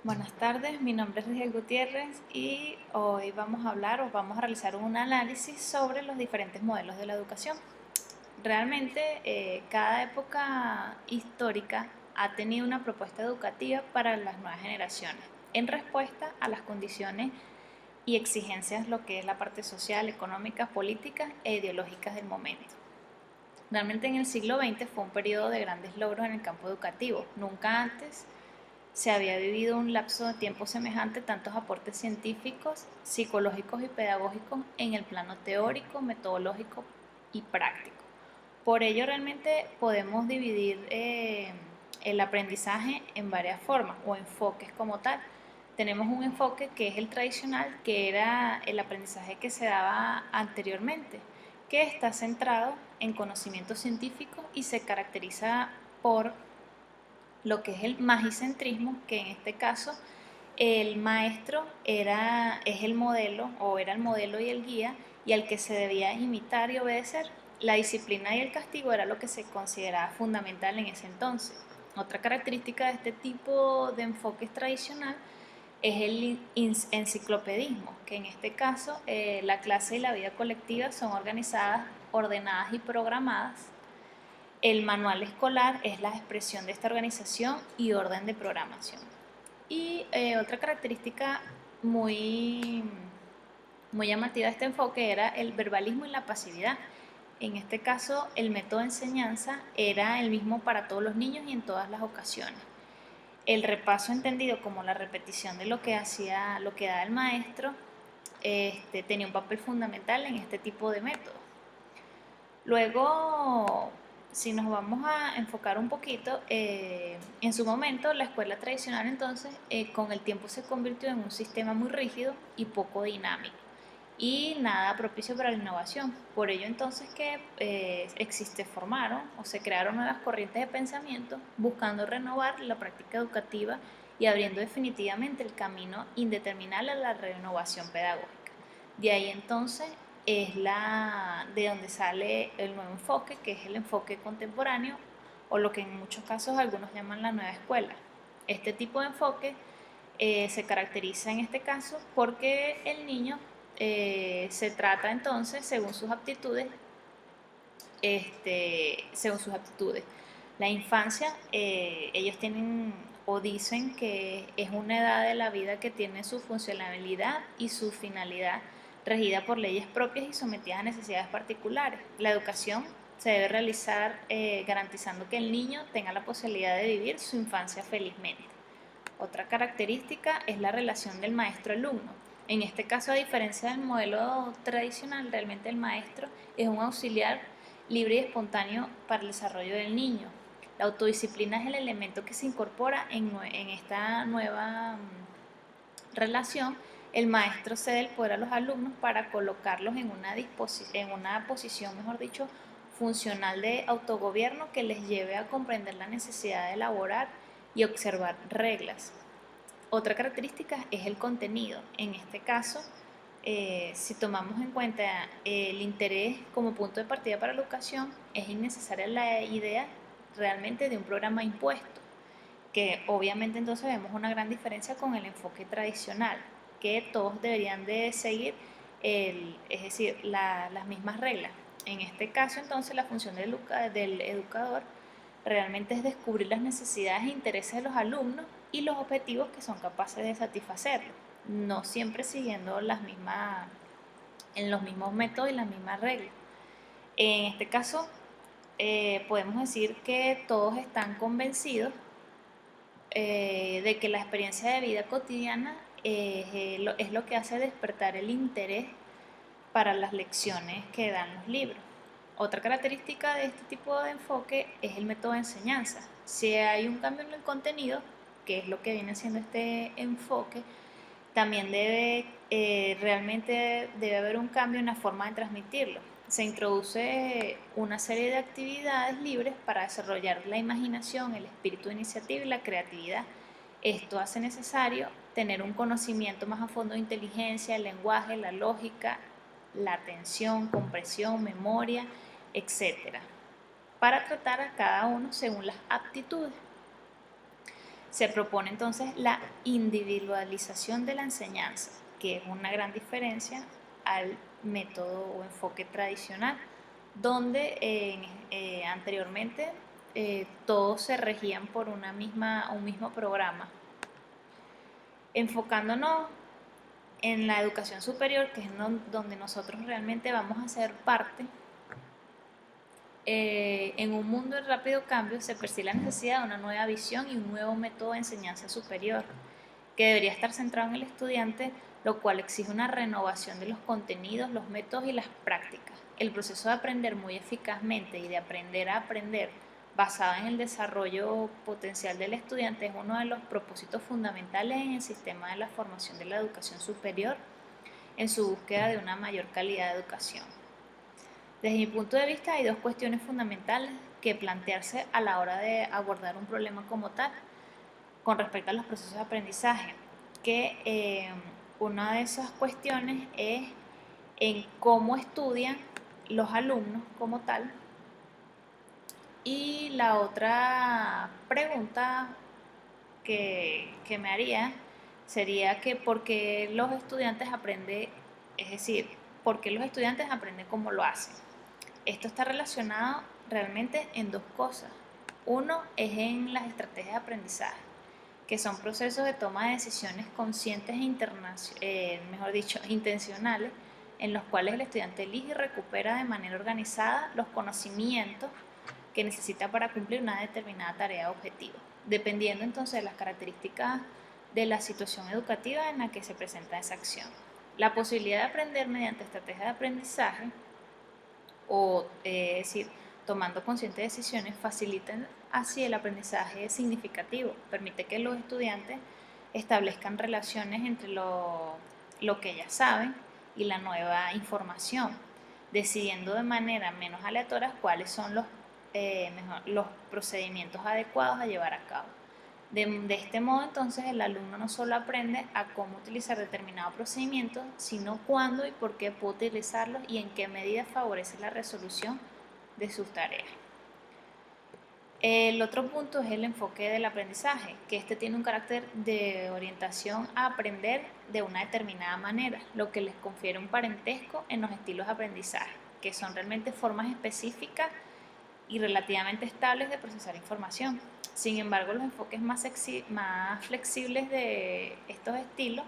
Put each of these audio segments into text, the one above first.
Buenas tardes, mi nombre es Rigel Gutiérrez y hoy vamos a hablar o vamos a realizar un análisis sobre los diferentes modelos de la educación. Realmente cada época histórica ha tenido una propuesta educativa para las nuevas generaciones en respuesta a las condiciones y exigencias, lo que es la parte social, económica, política e ideológicas del momento. Realmente en el siglo XX fue un periodo de grandes logros en el campo educativo. Nunca antes se había vivido un lapso de tiempo semejante, tantos aportes científicos, psicológicos y pedagógicos en el plano teórico, metodológico y práctico. Por ello realmente podemos dividir el aprendizaje en varias formas o enfoques como tal. Tenemos un enfoque que es el tradicional, que era el aprendizaje que se daba anteriormente, que está centrado en conocimientos científicos y se caracteriza por lo que es el magicentrismo, que en este caso el maestro es el modelo o era el modelo y el guía y al que se debía imitar y obedecer. La disciplina y el castigo era lo que se consideraba fundamental en ese entonces. Otra característica de este tipo de enfoques tradicional es el enciclopedismo, que en este caso la clase y la vida colectiva son organizadas, ordenadas y programadas. El manual escolar es la expresión de esta organización y orden de programación. Y otra característica muy, muy llamativa de este enfoque era el verbalismo y la pasividad. En este caso, el método de enseñanza era el mismo para todos los niños y en todas las ocasiones. El repaso entendido como la repetición de lo que daba el maestro, tenía un papel fundamental en este tipo de métodos. Luego, si nos vamos a enfocar un poquito, en su momento la escuela tradicional entonces con el tiempo se convirtió en un sistema muy rígido y poco dinámico y nada propicio para la innovación. Por ello entonces que formaron o se crearon nuevas corrientes de pensamiento buscando renovar la práctica educativa y abriendo definitivamente el camino indeterminable a la renovación pedagógica. De ahí entonces es de donde sale el nuevo enfoque, que es el enfoque contemporáneo o lo que en muchos casos algunos llaman la nueva escuela. Este tipo de enfoque se caracteriza en este caso porque el niño se trata entonces según sus aptitudes. La infancia, ellos tienen o dicen que es una edad de la vida que tiene su funcionalidad y su finalidad regida por leyes propias y sometidas a necesidades particulares. La educación se debe realizar garantizando que el niño tenga la posibilidad de vivir su infancia felizmente. Otra característica es la relación del maestro-alumno. En este caso, a diferencia del modelo tradicional, realmente el maestro es un auxiliar libre y espontáneo para el desarrollo del niño. La autodisciplina es el elemento que se incorpora en esta nueva relación. El maestro cede el poder a los alumnos para colocarlos en una posición, mejor dicho, funcional de autogobierno que les lleve a comprender la necesidad de elaborar y observar reglas. Otra característica es el contenido. En este caso, si tomamos en cuenta el interés como punto de partida para la educación, es innecesaria la idea realmente de un programa impuesto, que obviamente entonces vemos una gran diferencia con el enfoque tradicional, que todos deberían de seguir, es decir, las mismas reglas. En este caso entonces la función del educador realmente es descubrir las necesidades e intereses de los alumnos y los objetivos que son capaces de satisfacerlos, no siempre siguiendo en los mismos métodos y las mismas reglas. En este caso, podemos decir que todos están convencidos de que la experiencia de vida cotidiana es lo que hace despertar el interés para las lecciones que dan los libros. Otra característica de este tipo de enfoque es el método de enseñanza. Si hay un cambio en el contenido, que es lo que viene siendo este enfoque, también realmente debe haber un cambio en la forma de transmitirlo. Se introduce una serie de actividades libres para desarrollar la imaginación, el espíritu de iniciativa y la creatividad. Esto hace necesario tener un conocimiento más a fondo de inteligencia, el lenguaje, la lógica, la atención, comprensión, memoria, etcétera, para tratar a cada uno según las aptitudes. Se propone entonces la individualización de la enseñanza, que es una gran diferencia al método o enfoque tradicional, donde anteriormente todos se regían por un mismo programa. Enfocándonos en la educación superior, que es donde nosotros realmente vamos a ser parte, en un mundo de rápido cambio se percibe la necesidad de una nueva visión y un nuevo método de enseñanza superior, que debería estar centrado en el estudiante, lo cual exige una renovación de los contenidos, los métodos y las prácticas. El proceso de aprender muy eficazmente y de aprender a aprender basado en el desarrollo potencial del estudiante es uno de los propósitos fundamentales en el sistema de la formación de la educación superior en su búsqueda de una mayor calidad de educación. Desde mi punto de vista hay dos cuestiones fundamentales que plantearse a la hora de abordar un problema como tal con respecto a los procesos de aprendizaje, que una de esas cuestiones es en cómo estudian los alumnos como tal, y la otra pregunta que me haría sería que por qué los estudiantes aprenden, es decir, por qué los estudiantes aprenden como lo hacen. Esto está relacionado realmente en dos cosas. Uno es en las estrategias de aprendizaje, que son procesos de toma de decisiones conscientes e intencionales, en los cuales el estudiante elige y recupera de manera organizada los conocimientos que necesita para cumplir una determinada tarea objetiva, dependiendo entonces de las características de la situación educativa en la que se presenta esa acción. La posibilidad de aprender mediante estrategias de aprendizaje, es decir, tomando conscientes decisiones, facilitan así el aprendizaje significativo, permite que los estudiantes establezcan relaciones entre lo que ya saben y la nueva información, decidiendo de manera menos aleatoria cuáles son los procedimientos adecuados a llevar a cabo. De este modo, entonces, el alumno no solo aprende a cómo utilizar determinado procedimiento, sino cuándo y por qué puede utilizarlos y en qué medida favorece la resolución de sus tareas. El otro punto es el enfoque del aprendizaje, que este tiene un carácter de orientación a aprender de una determinada manera, lo que les confiere un parentesco en los estilos de aprendizaje, que son realmente formas específicas y relativamente estables de procesar información. Sin embargo, los enfoques más flexibles de estos estilos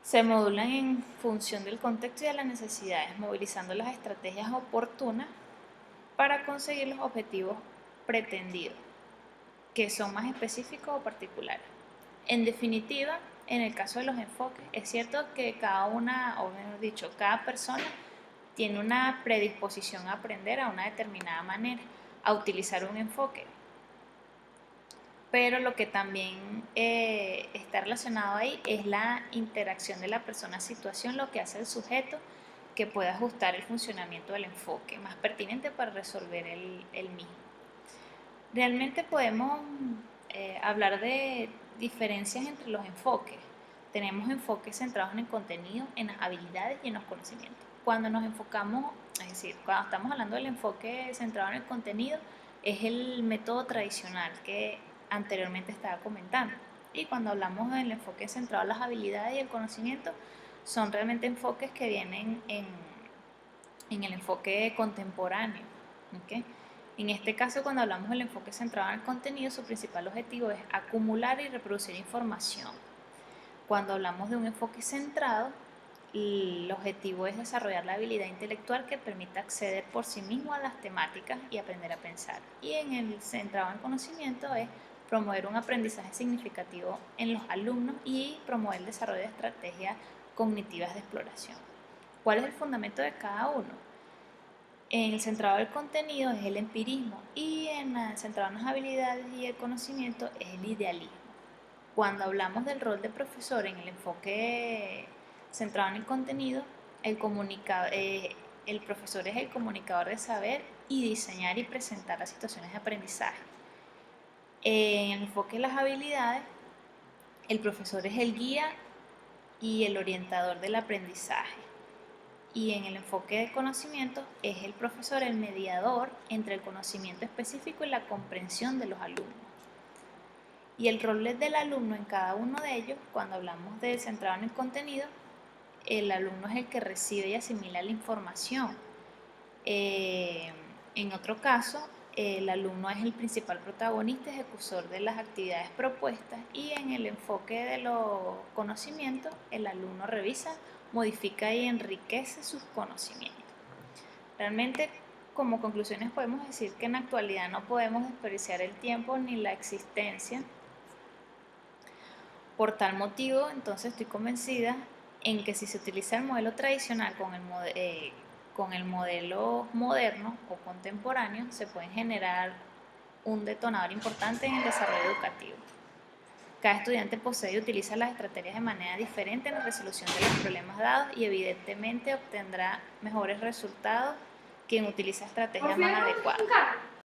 se modulan en función del contexto y de las necesidades, movilizando las estrategias oportunas para conseguir los objetivos pretendidos, que son más específicos o particulares. En definitiva, en el caso de los enfoques, es cierto que cada persona tiene una predisposición a aprender a una determinada manera, a utilizar un enfoque. Pero lo que también está relacionado ahí es la interacción de la persona-situación, lo que hace el sujeto que pueda ajustar el funcionamiento del enfoque más pertinente para resolver el mismo. Realmente podemos hablar de diferencias entre los enfoques. Tenemos enfoques centrados en el contenido, en las habilidades y en los conocimientos. Cuando nos enfocamos, es decir, cuando estamos hablando del enfoque centrado en el contenido, es el método tradicional que anteriormente estaba comentando. Y cuando hablamos del enfoque centrado en las habilidades y el conocimiento, son realmente enfoques que vienen en el enfoque contemporáneo. ¿Okay? En este caso, cuando hablamos del enfoque centrado en el contenido, su principal objetivo es acumular y reproducir información. Cuando hablamos de un enfoque centrado, el objetivo es desarrollar la habilidad intelectual que permita acceder por sí mismo a las temáticas y aprender a pensar. Y en el centrado en conocimiento es promover un aprendizaje significativo en los alumnos y promover el desarrollo de estrategias cognitivas de exploración. ¿Cuál es el fundamento de cada uno? En el centrado del contenido es el empirismo y en el centrado en las habilidades y el conocimiento es el idealismo. Cuando hablamos del rol de profesor en el enfoque centrado en el contenido, el profesor es el comunicador de saber y diseñar y presentar las situaciones de aprendizaje. En el enfoque de las habilidades, el profesor es el guía y el orientador del aprendizaje. Y en el enfoque de conocimiento es el profesor el mediador entre el conocimiento específico y la comprensión de los alumnos. Y el rol del alumno en cada uno de ellos, cuando hablamos de centrado en el contenido, el alumno es el que recibe y asimila la información. En otro caso, el alumno es el principal protagonista, ejecutor de las actividades propuestas, y en el enfoque de los conocimientos, el alumno revisa, modifica y enriquece sus conocimientos. Realmente, como conclusiones podemos decir que en la actualidad no podemos desperdiciar el tiempo ni la existencia. Por tal motivo, entonces estoy convencida en que si se utiliza el modelo tradicional con el modelo moderno o contemporáneo, se puede generar un detonador importante en el desarrollo educativo. Cada estudiante posee y utiliza las estrategias de manera diferente en la resolución de los problemas dados y evidentemente obtendrá mejores resultados quien utiliza estrategias más adecuadas.